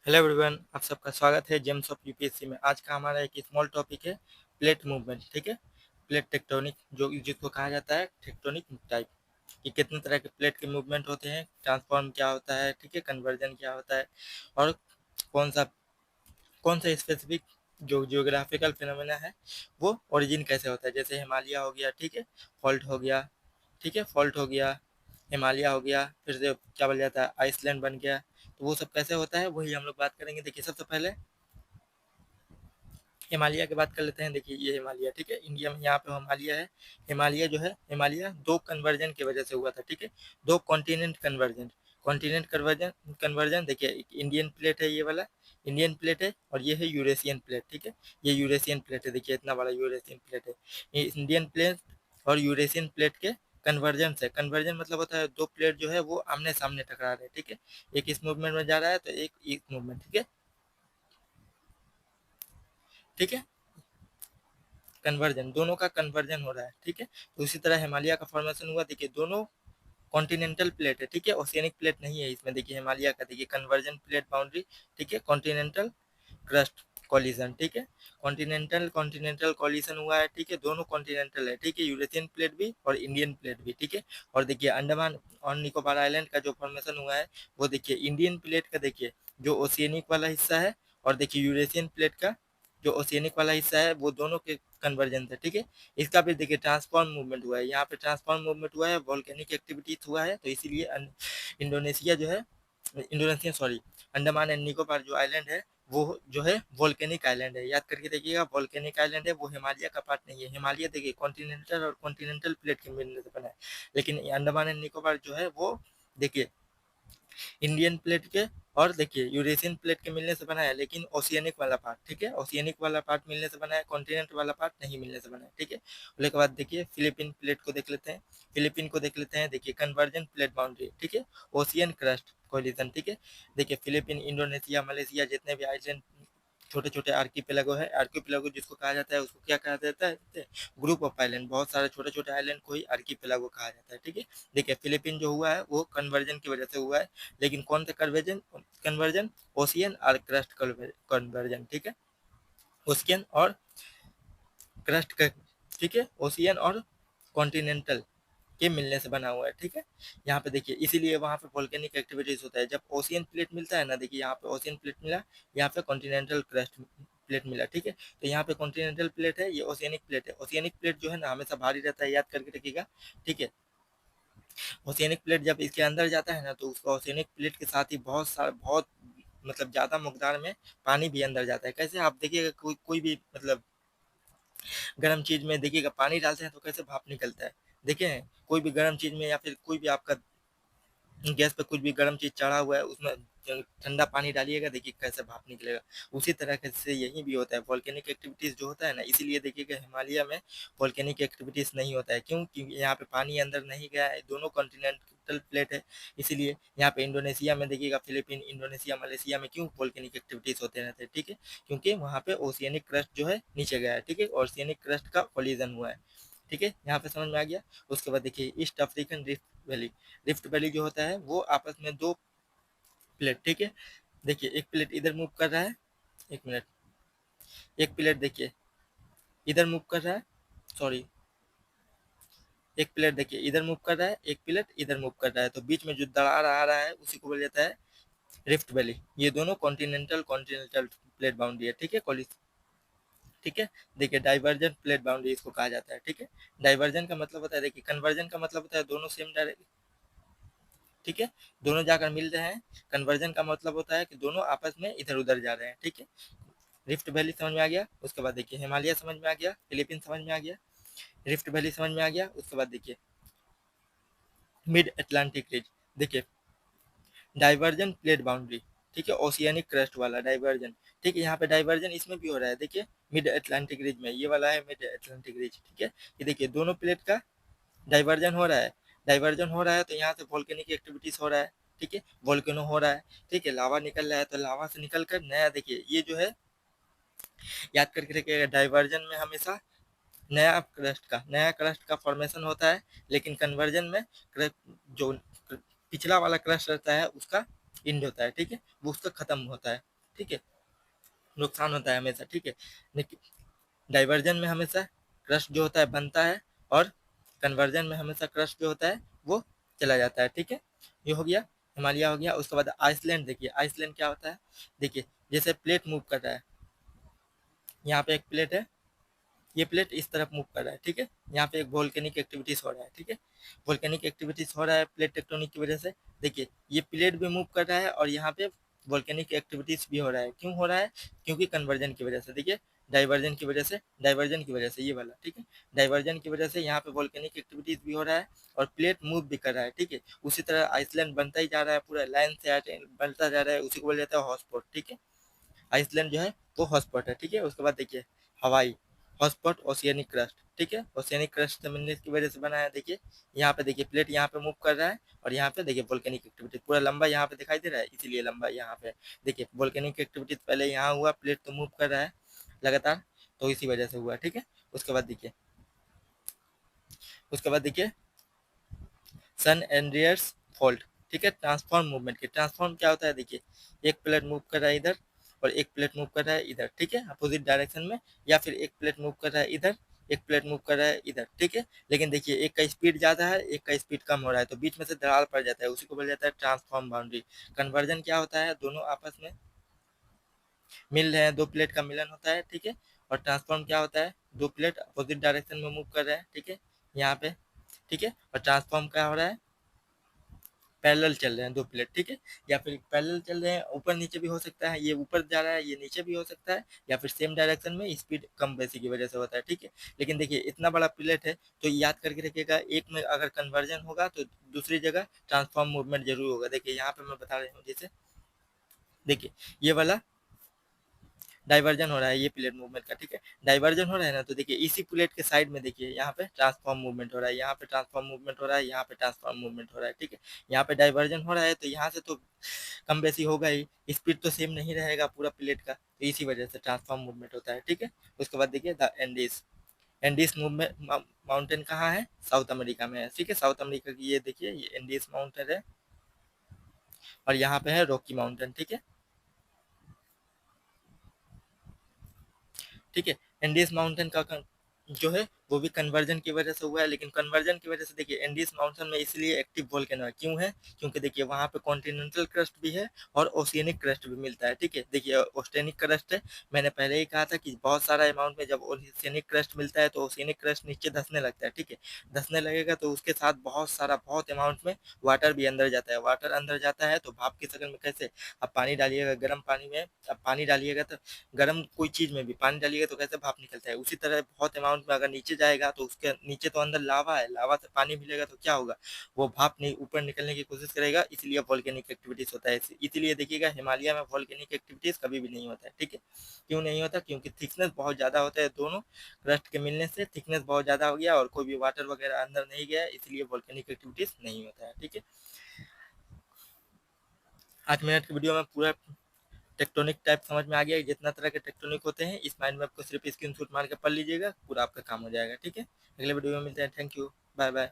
Hello everyone, आप सबका स्वागत है जेम्स ऑफ यूपीएससी में। आज का हमारा एक स्मॉल टॉपिक है प्लेट मूवमेंट। ठीक है, प्लेट टेक्टोनिक जो जिसको कहा जाता है टेक्टोनिक टाइप, कि कितने तरह के प्लेट के मूवमेंट होते हैं, ट्रांसफॉर्म क्या होता है, ठीक है, कन्वर्जन क्या होता है, और कौन सा कौन सा स्पेसिफिक जो जियोग्राफिकल फिनोमेना है वो ओरिजिन कैसे होता है। जैसे हिमालय हो गया, ठीक है, फॉल्ट हो गया, ठीक है, फॉल्ट हो गया, हिमालय हो गया, फिर से क्या बोल जाता है आइसलैंड बन गया। तो वो सब कैसे होता है वही हम लोग बात करेंगे। देखिए, सबसे पहले हिमालय की बात कर लेते हैं। देखिए, ये हिमालय, ठीक है, इंडिया में यहाँ पे हिमालय है। हिमालय जो है, हिमालय दो कन्वर्जन की वजह से हुआ था। ठीक है, दो continent conversion, continent conversion conversion देखिए, एक इंडियन प्लेट है, ये वाला इंडियन प्लेट है, और ये है यूरेशियन प्लेट। ठीक है, ये यूरेशियन प्लेट है, देखिए इतना बड़ा यूरेशियन प्लेट है। ये इंडियन प्लेट और यूरेशियन प्लेट के कन्वर्जन से, कन्वर्जन मतलब होता है दो प्लेट जो है वो आमने सामने टकरा रहे हैं। ठीक है, एक इस मूवमेंट में जा रहा है तो एक इस मूवमेंट, ठीक है, ठीक है, कन्वर्जन, दोनों का कन्वर्जन हो रहा है। ठीक है, तो इसी तरह हिमालय का फॉर्मेशन हुआ। देखिए, दोनों कॉन्टिनेंटल प्लेट है, ठीक है, ओशियनिक प्लेट नहीं है इसमें। देखिए, हिमालय का देखिए कन्वर्जन प्लेट बाउंड्री, ठीक है, कॉन्टिनेंटल क्रस्ट कॉलिजन, ठीक है, कॉन्टिनेंटल कॉन्टिनेंटल कॉलिजन हुआ है। ठीक है, दोनों कॉन्टिनेंटल है, ठीक है, यूरेशियन प्लेट भी और इंडियन प्लेट भी। ठीक है, और देखिए अंडमान और निकोबार आइलैंड का जो फॉर्मेशन हुआ है वो देखिए इंडियन प्लेट का, देखिए जो ओशियनिक वाला हिस्सा है, और देखिए यूरेशियन प्लेट का जो ओशियनिक वाला हिस्सा है, वो दोनों के कन्वर्जन है। ठीक है, इसका भी देखिए ट्रांसफॉर्म मूवमेंट हुआ है, यहाँ पे ट्रांसफॉर्म मूवमेंट हुआ है, वोल्केनिक एक्टिविटीज हुआ है, तो इसीलिए इंडोनेशिया जो है, Indonesia sorry, Andaman and Nicobar जो आइलैंड है वो जो है वोल्केनिक आइलैंड है। याद करके देखिएगा, वोल्केनिक आइलैंड है, वो हिमालय का पार्ट नहीं है। हिमालय देखिए कॉन्टिनेंटल और कॉन्टिनेंटल प्लेट के मिलने से बना है, लेकिन अंडमान एंड निकोबार जो है वो देखिए इंडियन प्लेट के और देखिए यूरेशियन प्लेट के मिलने से बना है, लेकिन ओशियनिक वाला पार्ट, ठीक है, ओशियनिक वाला पार्ट मिलने से बना है, कॉन्टिनेंट वाला पार्ट नहीं मिलने से बना है। ठीक है, उसके बाद देखिए फिलीपीन प्लेट को देख लेते हैं। फिलीपीन को देख लेते हैं, देखिए कन्वर्जन प्लेट बाउंड्री, ठीक है, ओशियन क्रस्ट कोलिजन। ठीक है, देखिए फिलीपीन, इंडोनेशिया, मलेशिया, जितने भी आइलैंड छोटे छोटे आर्कीपेलागो है, आर्कीपेलागो जिसको कहा जाता है उसको क्या कहा जाता है, ग्रुप ऑफ आइलैंड, बहुत सारे छोटे छोटे आइलैंड को ही आर्कीपेलागो कहा जाता है। ठीक है, देखिए फिलीपीन जो हुआ है वो कन्वर्जन की वजह से हुआ है, लेकिन कौन सा कन्वर्जन कन्वर्जन, ओशियन और क्रस्ट कन्वर्जन। ठीक है, ओशियन और क्रस्ट का, ठीक है, ओशियन और कॉन्टिनेंटल के मिलने से बना हुआ है। ठीक है, यहाँ पे देखिए इसीलिए वहाँ पे वोल्केनिक एक्टिविटीज होता है। जब ओशियन प्लेट मिलता है ना, देखिए यहाँ पे ओशियन प्लेट मिला, यहाँ पे कॉन्टिनेंटल क्रस्ट प्लेट मिला। ठीक है, तो यहाँ पे कॉन्टिनेंटल प्लेट है, ये ओशियनिक प्लेट है। ओशियनिक प्लेट जो है ना हमेशा भारी रहता है, याद करके रखिएगा। ठीक है, ओशियनिक प्लेट जब इसके अंदर जाता है ना, तो उसका ओशियनिक प्लेट के साथ ही बहुत सारा, बहुत मतलब ज़्यादा मकदार में पानी भी अंदर जाता है। कैसे आप देखिएगा, कोई कोई भी मतलब गर्म चीज़ में देखिएगा पानी डालते हैं तो कैसे भाप निकलता है। देखे हैं कोई भी गर्म चीज़ में, या फिर कोई भी आपका गैस पे कुछ भी गर्म चीज़ चढ़ा हुआ है उसमें ठंडा पानी डालिएगा, देखिए कैसे भाप निकलेगा। उसी तरह से यही भी होता है, वोल्केनिक एक्टिविटीज़ जो होता है ना, इसीलिए देखिएगा हिमालय में वोल्केनिक एक्टिविटीज़ नहीं होता है। क्यों? क्योंकि यहाँ पे पानी अंदर नहीं गया है, दोनों कॉन्टिनेंटल प्लेट है। इसीलिए यहाँ पे इंडोनेशिया में देखिएगा, फिलीपीन, इंडोनेशिया, मलेशिया में क्यों वोल्केनिक एक्टिविटीज़ होते रहते हैं। ठीक है, क्योंकि वहाँ पे ओशियनिक क्रस्ट जो है नीचे गया है। ठीक है, ओशियनिक क्रस्ट का कोलिजन हुआ है। ठीक है, यहाँ पे समझ में आ गया। उसके बाद देखिए east African rift valley, rift valley जो होता है वो आपस में दो प्लेट, ठीक है, देखिए एक प्लेट इधर मूव कर रहा है, एक मिनट, एक प्लेट देखिए इधर मूव कर रहा है, सॉरी, एक प्लेट देखिए इधर मूव कर रहा है, एक प्लेट इधर मूव कर रहा है, तो बीच में जो दरार आ रहा है उसी को बोला जाता है रिफ्ट वैली। ये दोनों कॉन्टिनेंटल कॉन्टिनेंटल प्लेट बाउंड्री है। ठीक है, कॉलिस, ठीक है, देखिए डाइवर्जन प्लेट बाउंड्री इसको कहा जाता है। ठीक है, डाइवर्जन का मतलब होता है, देखिए कन्वर्जन का मतलब होता है दोनों सेम डायरेक्ट, ठीक है, दोनों जाकर मिल रहे हैं। कन्वर्जन का मतलब होता है कि दोनों आपस में इधर उधर जा रहे हैं। ठीक है, रिफ्ट वैली समझ में आ गया। उसके बाद देखिए हिमालय समझ में आ गया, फिलीपीन समझ में आ गया, रिफ्ट वैली समझ में आ गया। उसके बाद देखिए मिड अटलांटिक रिज, देखिए डाइवर्जन प्लेट बाउंड्री, ठीक है, ओशियनिक क्रस्ट वाला डाइवर्जन। ठीक है, यहाँ पे डाइवर्जन इसमें भी हो रहा है, देखिए मिड अटलांटिक रिज में, ये वाला है मिड अटलांटिक रिज। ठीक है, ये देखिए दोनों प्लेट का डाइवर्जन हो रहा है, डाइवर्जन हो रहा है तो यहाँ से वोल्केनिक एक्टिविटीज हो रहा है। ठीक है, वोल्केनो हो रहा है, ठीक है, लावा निकल रहा है, तो लावा से निकल कर नया, देखिए ये जो है याद करके रखिएगा, डाइवर्जन में हमेशा नया क्रस्ट का फॉर्मेशन होता है, लेकिन कन्वर्जन में जो पिछला वाला क्रस्ट रहता है उसका इंड होता है। ठीक है, वो उसका खत्म होता है। ठीक है, नुकसान होता है हमेशा, ठीक है। लेकिन डाइवर्जन में हमेशा क्रस्ट जो होता है बनता है, और कन्वर्जन में हमेशा क्रस्ट जो होता है वो चला जाता है, ठीक है। ये हो गया, हिमालय हो गया। उसके बाद आइसलैंड, देखिए आइसलैंड क्या होता है, देखिए जैसे प्लेट मूव कर रहा है, यहाँ पे एक प्लेट है, ये प्लेट इस तरफ मूव कर रहा है, ठीक है। यहाँ पे एक वोल्केनिक एक्टिविटीज हो रहा है, ठीक है, वोल्केनिक एक्टिविटीज हो रहा है प्लेट टेक्टोनिक की वजह से। देखिए ये प्लेट भी मूव कर रहा है और यहाँ पे वोल्केनिक एक्टिविटीज भी हो रहा है। क्यों हो रहा है, क्योंकि कन्वर्जन की वजह से, देखिए डाइवर्जन की वजह से, डाइवर्जन की वजह से ये वाला, ठीक है, डाइवर्जन की वजह से यहाँ पे वोल्केनिक एक्टिविटीज भी हो रहा है और प्लेट मूव भी कर रहा है, ठीक है। उसी तरह आइसलैंड बनता ही जा रहा है, पूरा लाइन से बनता जा रहा है, उसी को बोला जाता है हॉटस्पॉट, ठीक है। आइसलैंड जो है वो हॉटस्पॉट है, ठीक है। उसके बाद देखिए हवाई, हॉटस्पॉट ओशियनिक क्रस्ट, ठीक है, ओशियनिक क्रस्ट मिलने की वजह से बना है। देखिए यहाँ पे देखिए प्लेट यहाँ पे मूव कर रहा है और यहाँ पे देखिए वोल्केनिक एक्टिविटी पूरा लंबा यहाँ पे दिखाई दे रहा है, इसीलिए लंबा यहाँ पे देखिए वोल्केनिक एक्टिविटी पहले यहाँ हुआ, प्लेट तो मूव कर रहा है लगातार, तो इसी वजह से हुआ, ठीक है। उसके बाद देखिए, उसके बाद देखिए सन एंड्रियर्स फॉल्ट, ठीक है, ट्रांसफॉर्म मूवमेंट की, ट्रांसफॉर्म क्या होता है, देखिए एक प्लेट मूव कर रहा है इधर और एक प्लेट मूव कर रहा है इधर, ठीक है, अपोजिट डायरेक्शन में, या फिर एक प्लेट मूव कर रहा है इधर, एक प्लेट मूव कर रहा है इधर, ठीक है। लेकिन देखिए एक का स्पीड ज़्यादा है, एक का स्पीड कम हो रहा है, तो बीच में से दरार पड़ जाता है, उसी को बोला जाता है ट्रांसफॉर्म बाउंड्री। कन्वर्जन क्या होता है, दोनों आपस में मिल रहे हैं, दो प्लेट का मिलन होता है, ठीक है। और ट्रांसफॉर्म क्या होता है, दो प्लेट अपोजिट डायरेक्शन में मूव कर रहे हैं, ठीक है, यहाँ पे, ठीक है। और ट्रांसफॉर्म क्या हो रहा है, पैरेलल चल रहे हैं दो प्लेट, ठीक है, या फिर पैरेलल चल रहे हैं, ऊपर नीचे भी हो सकता है, ये ऊपर जा रहा है ये नीचे भी हो सकता है, या फिर सेम डायरेक्शन में, स्पीड कम बेसी की वजह से होता है, ठीक है। लेकिन देखिए इतना बड़ा प्लेट है तो याद करके रखिएगा, एक में अगर कन्वर्जन होगा तो दूसरी जगह ट्रांसफॉर्म मूवमेंट जरूर होगा। देखिए यहाँ पे मैं बता रही हूँ, जैसे देखिए ये वाला डाइवर्जन हो रहा है, ये प्लेट मूवमेंट का, ठीक है, डाइवर्जन हो रहा है ना, तो देखिए इसी प्लेट के साइड में देखिए यहाँ पे ट्रांसफॉर्म मूवमेंट हो रहा है, यहाँ पे ट्रांसफॉर्म मूवमेंट हो रहा है, यहाँ पे ट्रांसफॉर्म मूवमेंट हो रहा है, ठीक है। यहाँ पे डाइवर्जन हो रहा है तो यहाँ से तो कम बेसी होगा ही, स्पीड तो सेम नहीं रहेगा पूरा प्लेट का, तो इसी वजह से ट्रांसफॉर्म मूवमेंट होता है, ठीक है। उसके बाद देखिए the Andes, Andes movement mountain कहाँ है, साउथ अमेरिका में है, ठीक है, साउथ अमेरिका की ये देखिए ये एंडीज माउंटेन है और यहाँ पे है रॉकी माउंटेन, ठीक है, ठीक है। एंडीज माउंटेन का जो है वो भी कन्वर्जन की वजह से हुआ है, लेकिन कन्वर्जन की वजह से देखिए एंडीज माउंटेन में इसलिए एक्टिव वोल्केनो है, क्यों है, क्योंकि देखिए वहाँ पे कॉन्टिनेंटल क्रस्ट भी है और ओशियनिक क्रस्ट भी मिलता है, ठीक है। देखिए ओशियनिक क्रस्ट है, मैंने पहले ही कहा था कि बहुत सारा अमाउंट में जब ओशियनिक क्रस्ट मिलता है तो ओशियनिक क्रस्ट नीचे धंसने लगता है, ठीक है, धंसने लगेगा तो उसके साथ बहुत सारा बहुत अमाउंट में वाटर भी अंदर जाता है, वाटर अंदर जाता है तो भाप की शक्ल में, कैसे, अब पानी डालिएगा गर्म पानी में, अब पानी डालिएगा तो गर्म कोई चीज़ में भी पानी डालिएगा तो कैसे भाप निकलता है, उसी तरह बहुत अमाउंट में अगर नीचे जाएगा तो उसके नीचे तो अंदर लावा है, लावा से पानी मिलेगा तो क्या होगा, वो भाप नहीं ऊपर निकलने की कोशिश करेगा, इसलिए वॉल्केनिक एक्टिविटीज होता है। इसीलिए देखिएगा हिमालय में वॉल्केनिक एक्टिविटीज कभी भी नहीं होता है, ठीक है। क्यों नहीं होता, क्योंकि थिकनेस बहुत ज़्यादा होता है, दोनों क्रस्ट के मिलने से थिकनेस बहुत ज़्यादा हो गया और कोई भी वाटर वगैरह अंदर नहीं गया, इसलिए वॉल्केनिक एक्टिविटीज नहीं होता है, ठीक है। 8 मिनट की वीडियो में पूरा टेक्टोनिक टाइप समझ में आ गया, जितना तरह के टेक्टोनिक होते हैं इस माइंड में आपको सिर्फ स्क्रीनशॉट मार के पढ़ लीजिएगा, पूरा आपका काम हो जाएगा, ठीक है। अगले वीडियो में मिलते हैं, थैंक यू, बाय बाय।